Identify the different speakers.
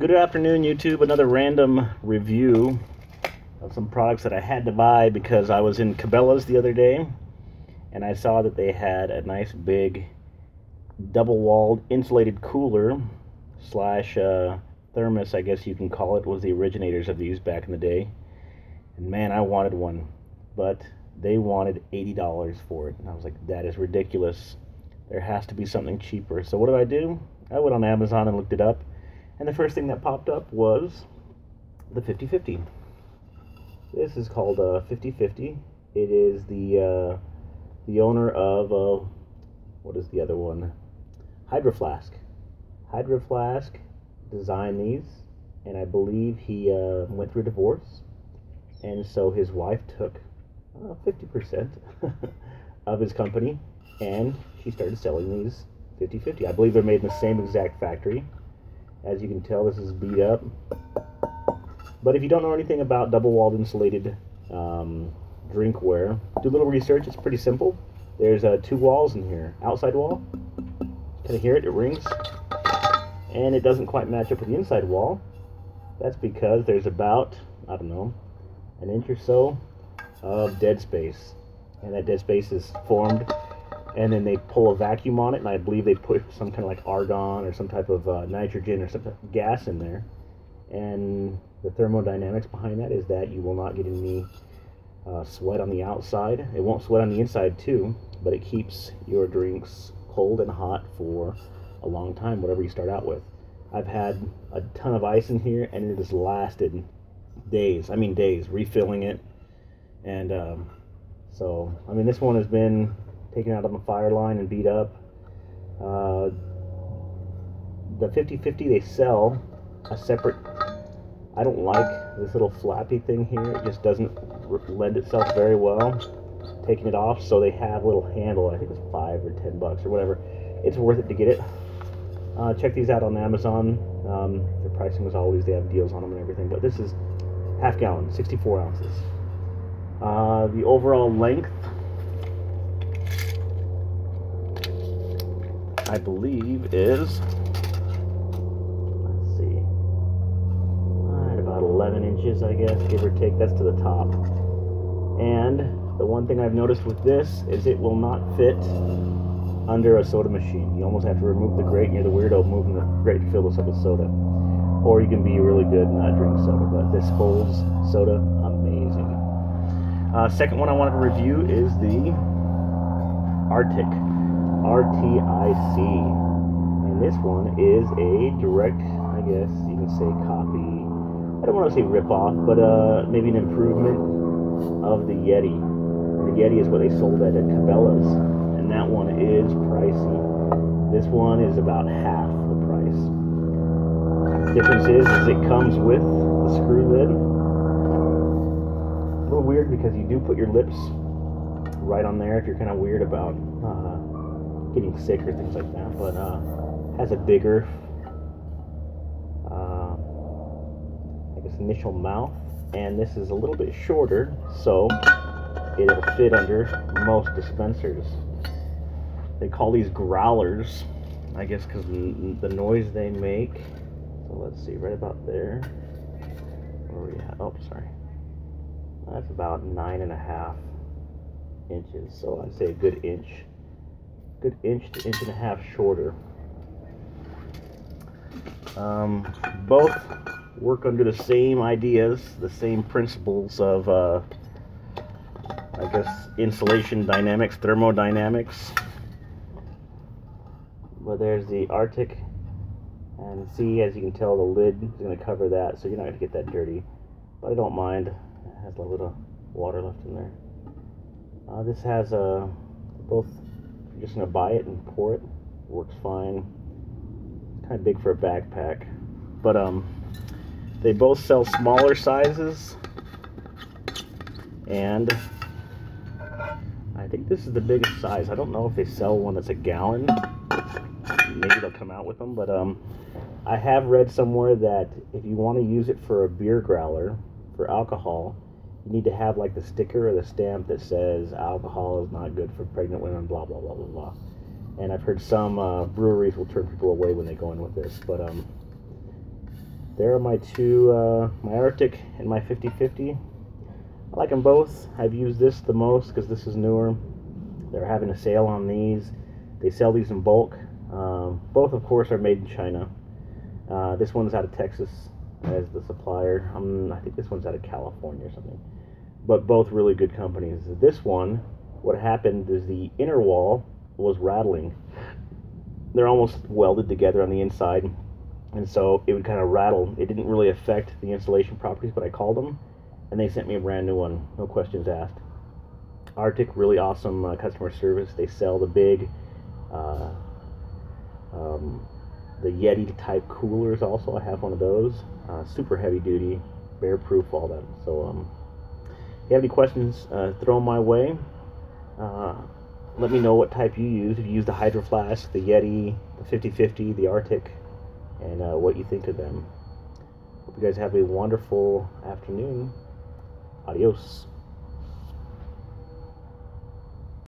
Speaker 1: Good afternoon, YouTube. Another random review of some products that I had to buy because I was in Cabela's the other day and I saw that they had a nice big double-walled insulated cooler slash thermos, I guess you can call it. Was the originators of these back in the day. And man, I wanted one, but they wanted $80 for it. And I was like, that is ridiculous. There has to be something cheaper. So what do? I went on Amazon and looked it up. And the first thing that popped up was the 50/50. This is called 50/50. It is the owner of what is the other one? Hydro Flask. Hydro Flask designed these, and I believe he went through a divorce, and so his wife took 50% of his company, and she started selling these 50/50. I believe they're made in the same exact factory. As you can tell, this is beat up. But if you don't know anything about double-walled insulated drinkware, do a little research. It's pretty simple. There's two walls in here. Outside wall, kind of hear it, it rings. And it doesn't quite match up with the inside wall. That's because there's about, I don't know, an inch or so of dead space. And that dead space is formed, and then they pull a vacuum on it, and I believe they put some kind of like argon or some type of nitrogen or some type of gas in there. And the thermodynamics behind that is that you will not get any sweat on the outside. It won't sweat on the inside too, but it keeps your drinks cold and hot for a long time, whatever you start out with. I've had a ton of ice in here, and it has lasted days. I mean days, refilling it. And so, I mean, this one has been taken out of a fire line and beat up. The 50/50, they sell a separate. I don't like this little flappy thing here. It just doesn't lend itself very well taking it off, so they have a little handle. I think it's $5 or $10 or whatever. It's worth it to get it. Check these out on Amazon. Their pricing is always, they have deals on them and everything, but this is half gallon, 64 ounces. The overall length, I believe, is, let's see, about 11 inches, I guess, give or take. That's to the top. And the one thing I've noticed with this is it will not fit under a soda machine. You almost have to remove the grate, and you're the weirdo moving the grate to fill this up with soda. Or you can be really good and not drink soda, but this holds soda amazing. Second one I wanted to review is the RTIC. RTIC. And this one is a direct, I guess you can say, copy. I don't want to say rip-off, but maybe an improvement of the Yeti. The Yeti is what they sold at Cabela's, and that one is pricey. This one is about half the price. The difference is it comes with the screw lid. A little weird because you do put your lips right on there if you're kind of weird about getting sick or things like that, but has a bigger I guess initial mouth, and this is a little bit shorter, so it'll fit under most dispensers. They call these growlers, I guess, because the noise they make. So let's see, right about there. Where are we at? Oh, sorry. That's about 9.5 inches. So I'd say a good inch to inch and a half shorter. Both work under the same ideas, the same principles of I guess insulation dynamics, thermodynamics. But there's the RTIC, and see, as you can tell, the lid is going to cover that, so you're not going to get that dirty. But I don't mind. It has a little bit of water left in there. This has both. You're just going to buy it and pour it. Works fine. It's kind of big for a backpack, but they both sell smaller sizes, and I think this is the biggest size. I don't know if they sell one that's a gallon. Maybe they'll come out with them, but I have read somewhere that if you want to use it for a beer growler for alcohol, you need to have like the sticker or the stamp that says alcohol is not good for pregnant women, blah blah blah blah blah. And I've heard some breweries will turn people away when they go in with this, but there are my two, my RTIC and my 50/50. I like them both. I've used this the most because this is newer. They're having a sale on these. They sell these in bulk. Both, of course, are made in China. This one's out of Texas as the supplier. I think this one's out of California or something. But both really good companies. This one, what happened is the inner wall was rattling. They're almost welded together on the inside, and so it would kind of rattle. It didn't really affect the insulation properties, but I called them, and they sent me a brand new one, no questions asked. RTIC, really awesome customer service. They sell the big, the Yeti type coolers also. I have one of those. Super heavy duty, bear proof, all that. So if you have any questions, throw them my way. Let me know what type you use. If you use the Hydro Flask, the Yeti, the 50/50, the RTIC, and what you think of them. Hope you guys have a wonderful afternoon. Adios.